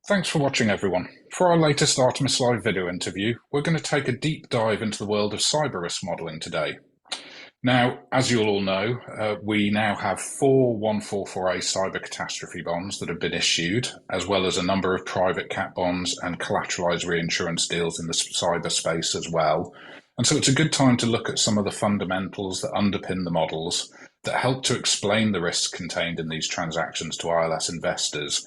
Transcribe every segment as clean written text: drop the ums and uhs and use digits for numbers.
Thanks for watching, everyone. For our latest Artemis Live video interview, we're going to take a deep dive into the world of cyber risk modelling today. Now, as you'll all know, we now have four 144A cyber catastrophe bonds that have been issued, as well as a number of private cat bonds and collateralized reinsurance deals in the cyber space as well. And so it's a good time to look at some of the fundamentals that underpin the models that help to explain the risks contained in these transactions to ILS investors.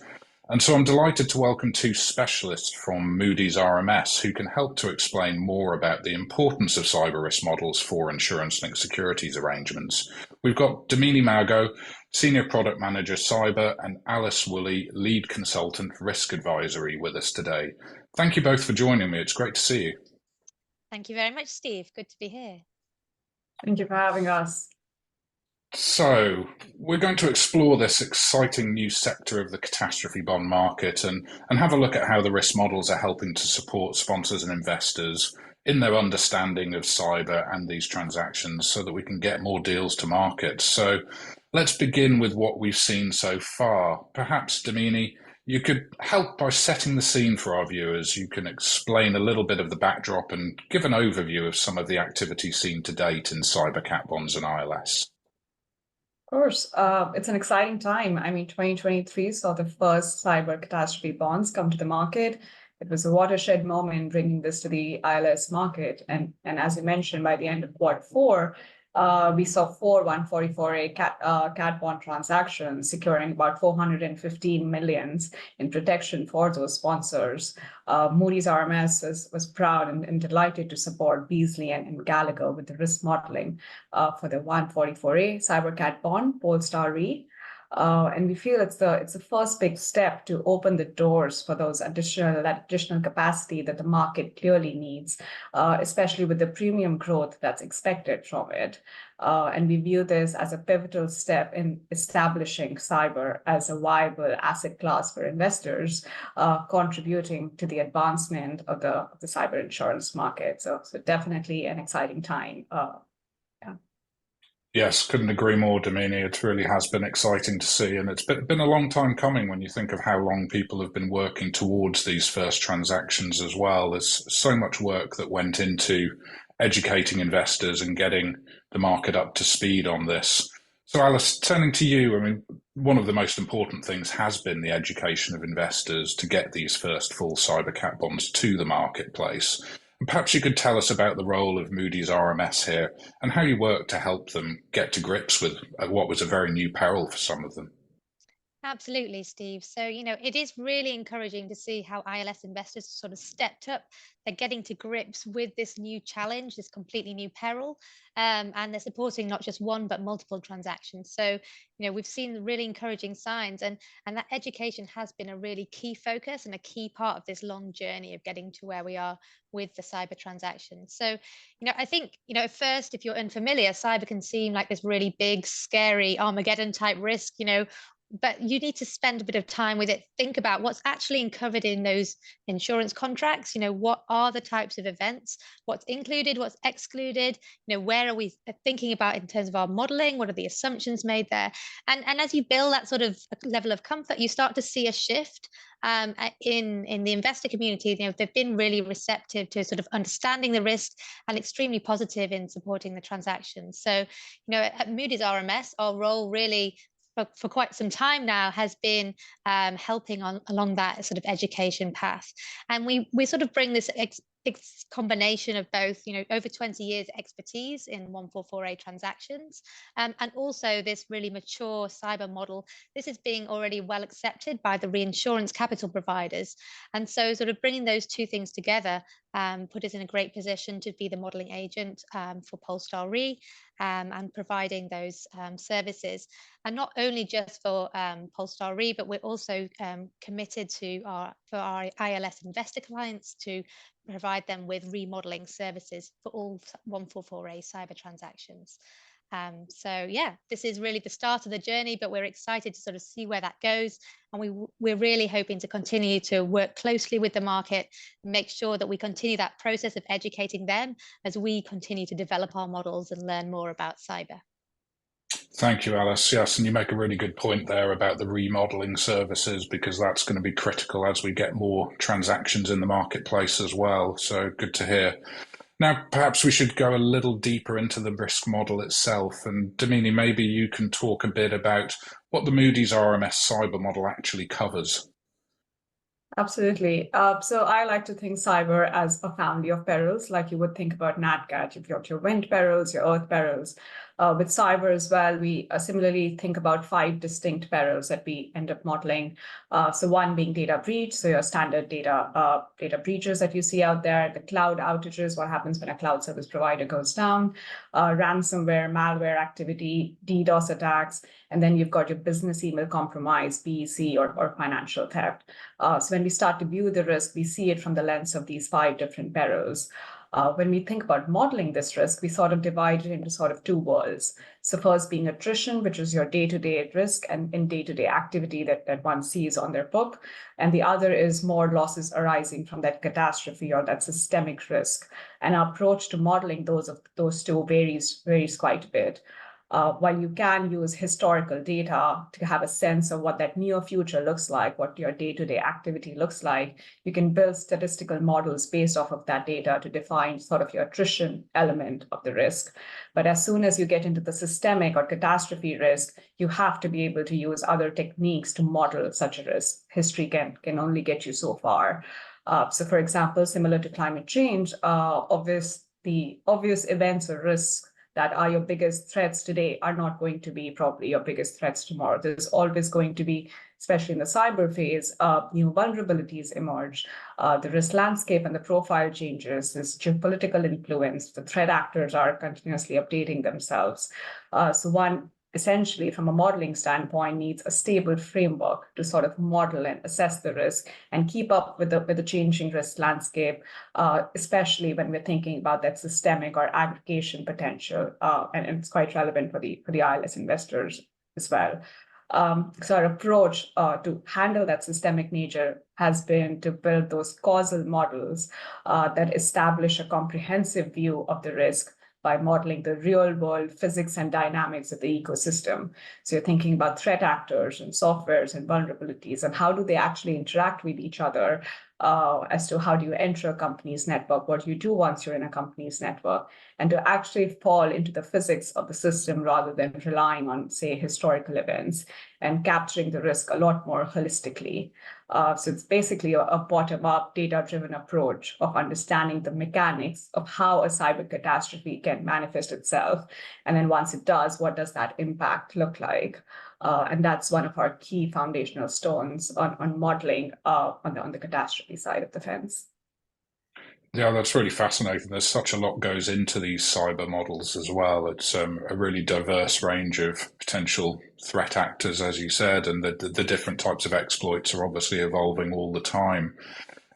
And so I'm delighted to welcome two specialists from Moodys RMS who can help to explain more about the importance of cyber risk models for insurance-linked securities arrangements. We've got Damini Mago, Senior Product Manager Cyber, and Alice Woolley, Lead Consultant Risk Advisory, with us today. Thank you both for joining me. It's great to see you. Thank you very much, Steve. Good to be here. Thank you for having us. So we're going to explore this exciting new sector of the catastrophe bond market and have a look at how the risk models are helping to support sponsors and investors in their understanding of cyber and these transactions so that we can get more deals to market. So let's begin with what we've seen so far. Perhaps, Damini, you could help by setting the scene for our viewers. You can explain a little bit of the backdrop and give an overview of some of the activity seen to date in cyber cat bonds and ILS. Of course, it's an exciting time. I mean, 2023 saw the first cyber catastrophe bonds come to the market. It was a watershed moment bringing this to the ILS market. And as you mentioned, by the end of Q4, we saw four 144A cat bond transactions, securing about 415 million in protection for those sponsors. Moodys RMS was proud and delighted to support Beasley and Gallagher with the risk modeling for the 144A cyber cat bond, Polestar Re. And we feel it's the first big step to open the doors for those additional capacity that the market clearly needs, especially with the premium growth that's expected from it. And we view this as a pivotal step in establishing cyber as a viable asset class for investors, contributing to the advancement of the cyber insurance market. So definitely an exciting time. Yes, couldn't agree more, Damini. It really has been exciting to see, and it's been a long time coming when you think of how long people have been working towards these first transactions as well. There's so much work that went into educating investors and getting the market up to speed on this. So Alice, turning to you, I mean, one of the most important things has been the education of investors to get these first full cyber cat bonds to the marketplace. Perhaps you could tell us about the role of Moodys RMS here and how you work to help them get to grips with what was a very new peril for some of them. Absolutely, Steve. So, it is really encouraging to see how ILS investors sort of stepped up. They're getting to grips with this new challenge, this completely new peril, and they're supporting not just one, but multiple transactions. So, we've seen really encouraging signs, and that education has been a really key focus and a key part of this long journey of getting to where we are with the cyber transactions. So, I think, at first, if you're unfamiliar, cyber can seem like this really big, scary Armageddon type risk, but you need to spend a bit of time with it. Think about what's actually covered in those insurance contracts. What are the types of events, what's included, what's excluded, where are we thinking about in terms of our modeling, what are the assumptions made there? And as you build that sort of level of comfort, you start to see a shift in the investor community. They've been really receptive to sort of understanding the risk and extremely positive in supporting the transactions. So, at Moodys RMS, our role really for quite some time now has been helping along that sort of education path. And we sort of bring this combination of both, over 20 years expertise in 144A transactions, and also this really mature cyber model. This is being already well accepted by the reinsurance capital providers. And so sort of bringing those two things together put us in a great position to be the modeling agent for Polestar Re and providing those services. And not only just for Polestar Re, but we're also committed to for our ILS investor clients to provide them with remodeling services for all 144A cyber transactions. So yeah, this is really the start of the journey, but we're excited to sort of see where that goes. And we're really hoping to continue to work closely with the market, make sure that we continue that process of educating them as we continue to develop our models and learn more about cyber. Thank you, Alice. Yes, and you make a really good point there about the remodeling services, because that's going to be critical as we get more transactions in the marketplace as well. So good to hear. Now, perhaps we should go a little deeper into the risk model itself. And Damini, maybe you can talk a bit about what the Moody's RMS cyber model actually covers. Absolutely. So I like to think cyber as a family of perils, like you would think about NatCat. You've got your wind perils, your earth perils. With cyber as well, we similarly think about 5 distinct perils that we end up modeling. So one being data breach, so your standard data breaches that you see out there, the cloud outages, what happens when a cloud service provider goes down, ransomware, malware activity, DDoS attacks, and then you've got your business email compromise, BEC, or financial theft. So when we start to view the risk, we see it from the lens of these 5 different perils. When we think about modeling this risk, we sort of divide it into sort of 2 worlds. So first being attrition, which is your day-to-day risk and in day-to-day activity that one sees on their book. And the other is more losses arising from that catastrophe or that systemic risk. And our approach to modeling those two varies quite a bit. While you can use historical data to have a sense of what that near future looks like, what your day-to-day activity looks like, you can build statistical models based off of that data to define sort of your attrition element of the risk. But as soon as you get into the systemic or catastrophe risk, you have to be able to use other techniques to model such a risk. History can only get you so far. So for example, similar to climate change, the obvious events or risks that are your biggest threats today are not going to be probably your biggest threats tomorrow. There's always going to be, especially in the cyber phase, new vulnerabilities emerge. The risk landscape and the profile changes, this geopolitical influence, the threat actors are continuously updating themselves. So one, essentially, from a modeling standpoint, needs a stable framework to sort of model and assess the risk and keep up with the changing risk landscape, especially when we're thinking about that systemic or aggregation potential. And it's quite relevant for the ILS investors as well. So our approach to handle that systemic nature has been to build those causal models that establish a comprehensive view of the risk by modeling the real world physics and dynamics of the ecosystem. So you're thinking about threat actors and softwares and vulnerabilities and how do they actually interact with each other, as to how do you enter a company's network, what you do once you're in a company's network, and to actually fall into the physics of the system rather than relying on, say, historical events and capturing the risk a lot more holistically. So it's basically a bottom-up, data-driven approach of understanding the mechanics of how a cyber catastrophe can manifest itself. And then once it does, what does that impact look like? And that's one of our key foundational stones on modeling on the catastrophe side of the fence. Yeah, that's really fascinating. There's such a lot goes into these cyber models as well. It's a really diverse range of potential threat actors, as you said, and the different types of exploits are obviously evolving all the time.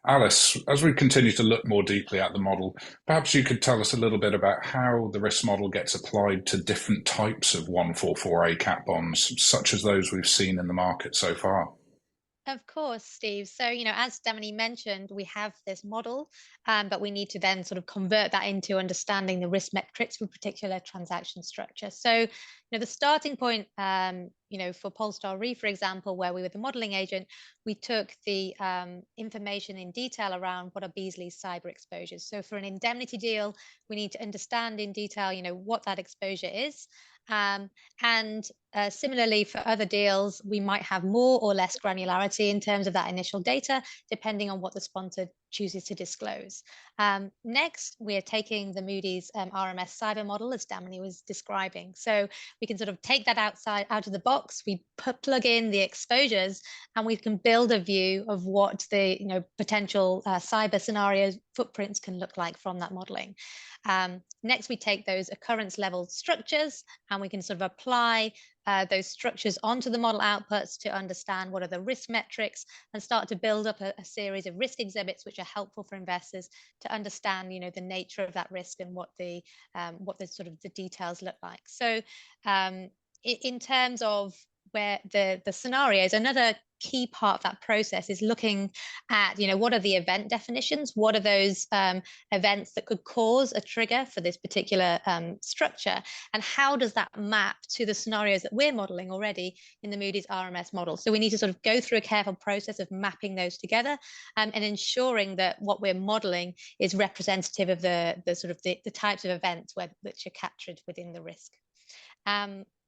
Alice, as we continue to look more deeply at the model, perhaps you could tell us a little bit about how the risk model gets applied to different types of 144A cat bonds, such as those we've seen in the market so far. Of course, Steve. So, as Damini mentioned, we have this model, but we need to then sort of convert that into understanding the risk metrics for particular transaction structure. So, the starting point, for Polestar Re, for example, where we were the modeling agent, we took the information in detail around what are Beazley's cyber exposures. So for an indemnity deal, we need to understand in detail, what that exposure is. And similarly, for other deals, we might have more or less granularity in terms of that initial data, depending on what the sponsor chooses to disclose. Next, we are taking the Moody's RMS cyber model, as Damini was describing. So we can sort of take that out of the box, we plug in the exposures, and we can build a view of what the potential cyber scenario footprints can look like from that modeling. Next, we take those occurrence level structures and we can sort of apply those structures onto the model outputs to understand what are the risk metrics and start to build up a series of risk exhibits which are helpful for investors to understand, the nature of that risk and what the sort of the details look like. So in terms of where the scenarios, another key part of that process is looking at, what are the event definitions? What are those events that could cause a trigger for this particular structure? And how does that map to the scenarios that we're modeling already in the Moody's RMS model? So we need to sort of go through a careful process of mapping those together and ensuring that what we're modeling is representative of the types of events which are captured within the risk.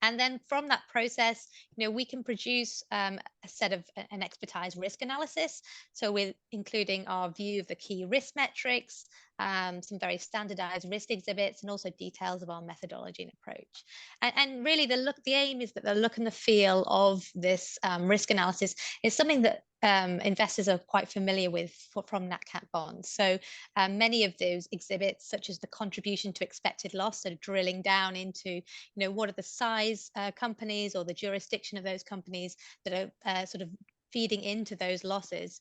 And then from that process, we can produce a set of an expertise risk analysis. So we're including our view of the key risk metrics, some very standardized risk exhibits, and also details of our methodology and approach. And really the aim is that the look and the feel of this risk analysis is something that investors are quite familiar with from NatCat bonds. So many of those exhibits, such as the contribution to expected loss, so drilling down into, what are the size companies or the jurisdiction of those companies that are sort of feeding into those losses.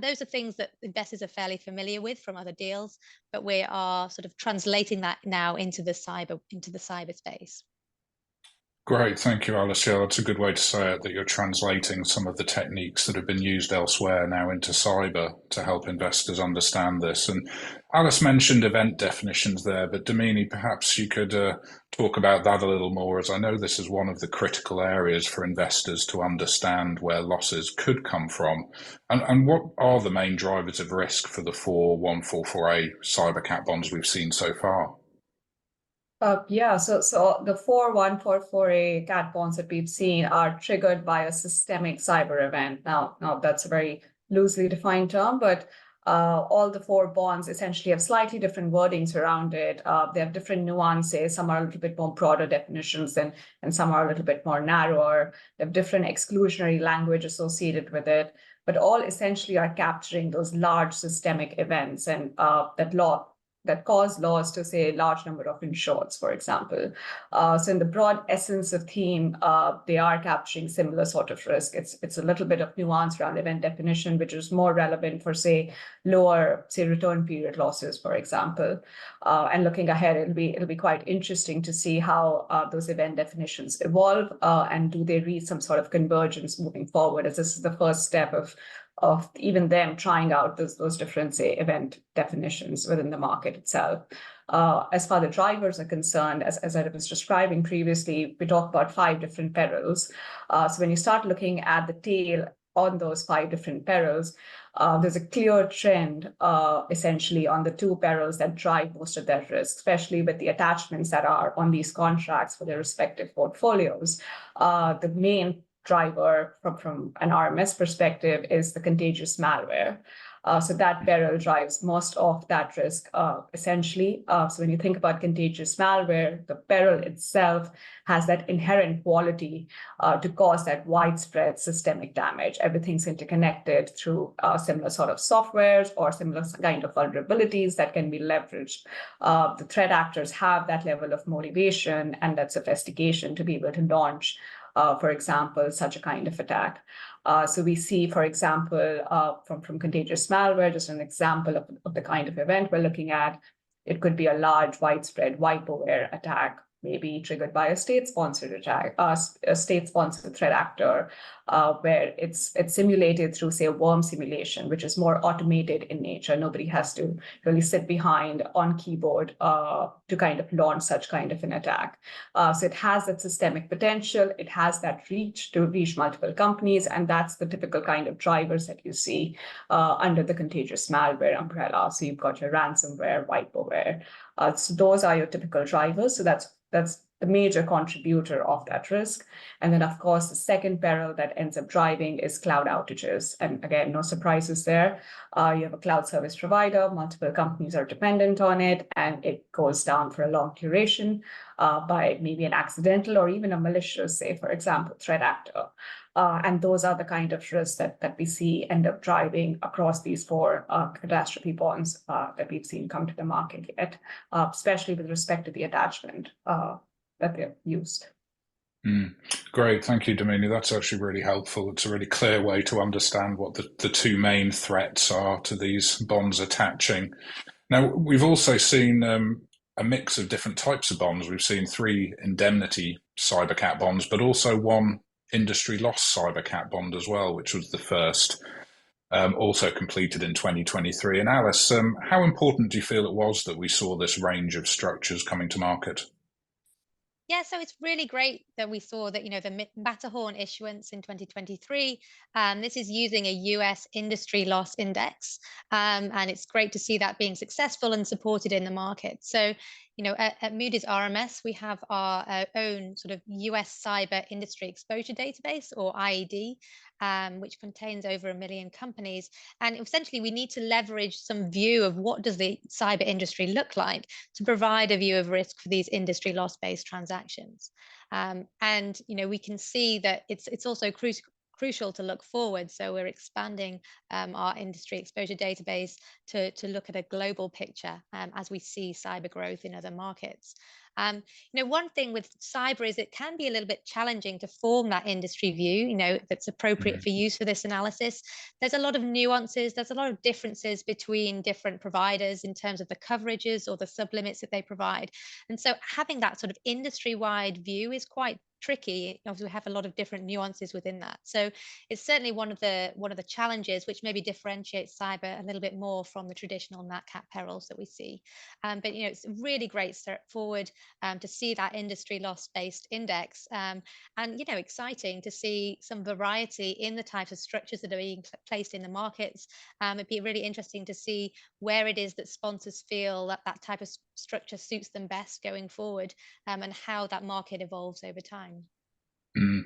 Those are things that investors are fairly familiar with from other deals, but we are sort of translating that now into the cyber space. Great, thank you, Alice. Yeah, that's a good way to say it, that you're translating some of the techniques that have been used elsewhere now into cyber to help investors understand this. And Alice mentioned event definitions there, but Damini, perhaps you could talk about that a little more, as I know this is one of the critical areas for investors to understand where losses could come from. And what are the main drivers of risk for the 4144A cyber cat bonds we've seen so far? Yeah, so the 4144A cat bonds that we've seen are triggered by a systemic cyber event. Now that's a very loosely defined term, but all the four bonds essentially have slightly different wordings around it. They have different nuances. Some are a little bit more broader definitions and some are a little bit more narrower. They have different exclusionary language associated with it, but all essentially are capturing those large systemic events and that cause loss to, say, a large number of insureds, for example. So in the broad essence of theme, they are capturing similar sort of risk. It's a little bit of nuance around event definition, which is more relevant for, say, lower, say, return period losses, for example. And looking ahead, it'll be quite interesting to see how those event definitions evolve and do they reach some sort of convergence moving forward, as this is the first step of even them trying out those different, say, event definitions within the market itself. As far as the drivers are concerned, as I was describing previously, we talked about 5 different perils. So when you start looking at the tail on those 5 different perils, there's a clear trend essentially on the 2 perils that drive most of that risk, especially with the attachments that are on these contracts for their respective portfolios. The main driver from an RMS perspective is the contagious malware. So that peril drives most of that risk, essentially. So when you think about contagious malware, the peril itself has that inherent quality to cause that widespread systemic damage. Everything's interconnected through similar sort of softwares or similar kind of vulnerabilities that can be leveraged. The threat actors have that level of motivation and that sophistication to be able to launch for example, such a kind of attack. So we see, for example, from contagious malware, just an example of the kind of event we're looking at, it could be a large, widespread wipe-aware attack, maybe triggered by a state-sponsored attack, a state-sponsored threat actor, where it's simulated through, say, a worm simulation, which is more automated in nature. Nobody has to really sit behind on keyboard to kind of launch such kind of an attack. So it has that systemic potential. It has that reach to reach multiple companies, and that's the typical kind of drivers that you see under the contagious malware umbrella. So you've got your ransomware, wipe-aware. So those are your typical drivers. So that's the major contributor of that risk. And then, of course, the second peril that ends up driving is cloud outages. And again, no surprises there. You have a cloud service provider, multiple companies are dependent on it, and it goes down for a long duration by maybe an accidental or even a malicious, say, for example, threat actor. And those are the kind of risks that we see end up driving across these 4 catastrophe bonds that we've seen come to the market yet, especially with respect to the attachment that they've used. Great, thank you, Damini. That's actually really helpful. It's a really clear way to understand what the 2 main threats are to these bonds attaching. Now, we've also seen a mix of different types of bonds. We've seen 3 indemnity cyber cat bonds, but also 1 industry loss cyber cat bond as well, which was the first, also completed in 2023. And Alice, how important do you feel it was that we saw this range of structures coming to market? Yeah, so it's really great that we saw that, the Matterhorn issuance in 2023. This is using a US industry loss index. And it's great to see that being successful and supported in the market. So, at Moodys RMS, we have our own sort of US cyber industry exposure database, or IED, which contains over 1 million companies. And essentially, we need to leverage some view of what does the cyber industry look like to provide a view of risk for these industry loss-based transactions. And we can see that it's also crucial to look forward. So we're expanding our industry exposure database to look at a global picture as we see cyber growth in other markets. One thing with cyber is it can be a little bit challenging to form that industry view, that's appropriate for use for this analysis. There's a lot of nuances, there's a lot of differences between different providers in terms of the coverages or the sublimits that they provide. And so having that sort of industry-wide view is quite tricky. Obviously, we have a lot of different nuances within that. So it's certainly one of the challenges which maybe differentiates cyber a little bit more from the traditional nat cat perils that we see. But it's a really great step forward to see that industry loss-based index, and exciting to see some variety in the types of structures that are being placed in the markets. It'd be really interesting to see where it is that sponsors feel that type of structure suits them best going forward, and how that market evolves over time.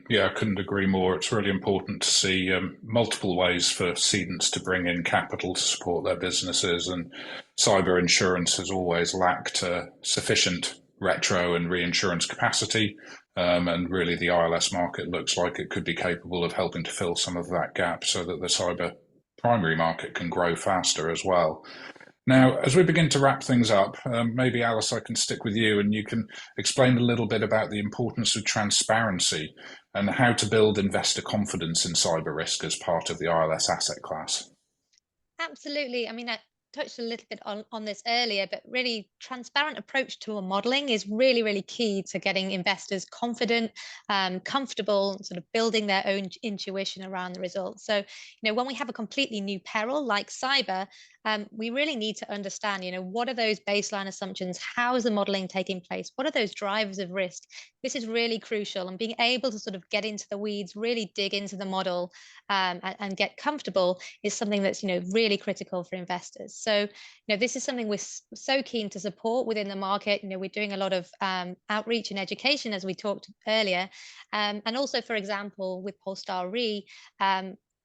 Yeah, I couldn't agree more. It's really important to see multiple ways for cedents to bring in capital to support their businesses, and cyber insurance has always lacked sufficient retro and reinsurance capacity, and really the ILS market looks like it could be capable of helping to fill some of that gap so that the cyber primary market can grow faster as well. Now, as we begin to wrap things up, maybe Alice, I can stick with you and you can explain a little bit about the importance of transparency and how to build investor confidence in cyber risk as part of the ILS asset class. Absolutely. I mean, I touched a little bit on this earlier, but really transparent approach to a modeling is really, really key to getting investors confident, comfortable, sort of building their own intuition around the results. So, when we have a completely new peril like cyber, we really need to understand, what are those baseline assumptions? How is the modeling taking place? What are those drivers of risk? This is really crucial, and being able to sort of get into the weeds, really dig into the model, and get comfortable is something that's, really critical for investors. So, this is something we're so keen to support within the market. We're doing a lot of outreach and education, as we talked earlier. And also, for example, with Polestar Re,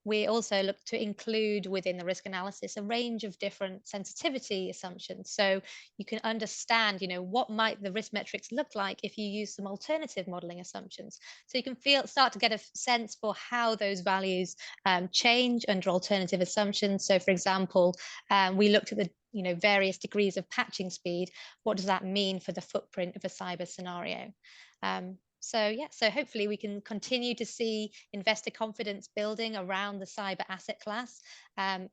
we also look to include within the risk analysis a range of different sensitivity assumptions. So you can understand, what might the risk metrics look like if you use some alternative modeling assumptions. So you can start to get a sense for how those values change under alternative assumptions. So for example, we looked at the various degrees of patching speed. What does that mean for the footprint of a cyber scenario? So hopefully we can continue to see investor confidence building around the cyber asset class. And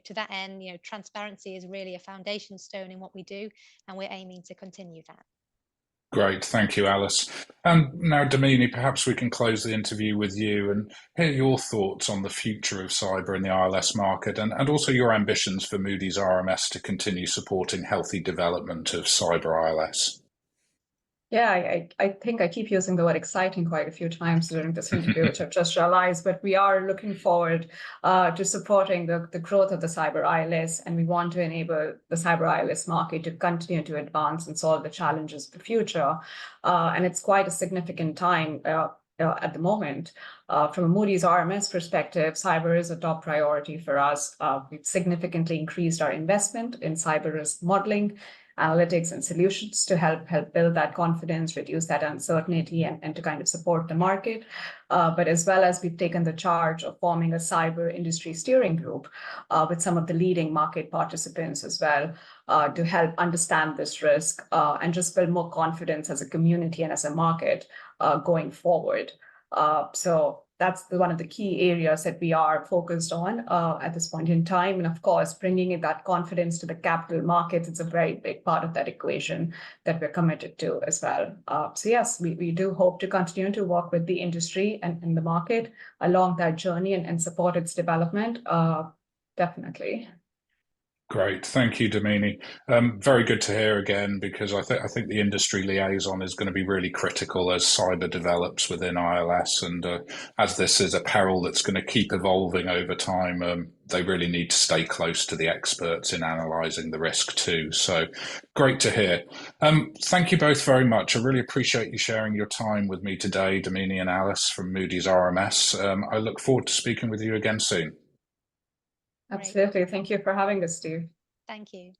to that end, transparency is really a foundation stone in what we do, and we're aiming to continue that. Great, thank you, Alice. And now, Damini, perhaps we can close the interview with you and hear your thoughts on the future of cyber in the ILS market, and also your ambitions for Moodys RMS to continue supporting healthy development of cyber ILS. Yeah, I think I keep using the word exciting quite a few times during this interview, which I've just realized, but we are looking forward to supporting the growth of the cyber ILS, and we want to enable the cyber ILS market to continue to advance and solve the challenges of the future. And it's quite a significant time at the moment. From a Moodys RMS perspective, cyber is a top priority for us. We've significantly increased our investment in cyber risk modeling, analytics, and solutions to help build that confidence, reduce that uncertainty, and to kind of support the market. But as well as we've taken the charge of forming a cyber industry steering group with some of the leading market participants as well, to help understand this risk and just build more confidence as a community and as a market going forward. So that's one of the key areas that we are focused on at this point in time. And of course, bringing in that confidence to the capital markets, it's a very big part of that equation that we're committed to as well. So yes, we do hope to continue to work with the industry and the market along that journey and support its development. Definitely. Great, thank you, Damini. Very good to hear again, because I think the industry liaison is going to be really critical as cyber develops within ILS, and as this is a peril that's going to keep evolving over time, they really need to stay close to the experts in analysing the risk too. So great to hear. Thank you both very much. I really appreciate you sharing your time with me today, Damini and Alice from Moodys RMS. I look forward to speaking with you again soon. Absolutely. Thank you for having us, Steve. Thank you.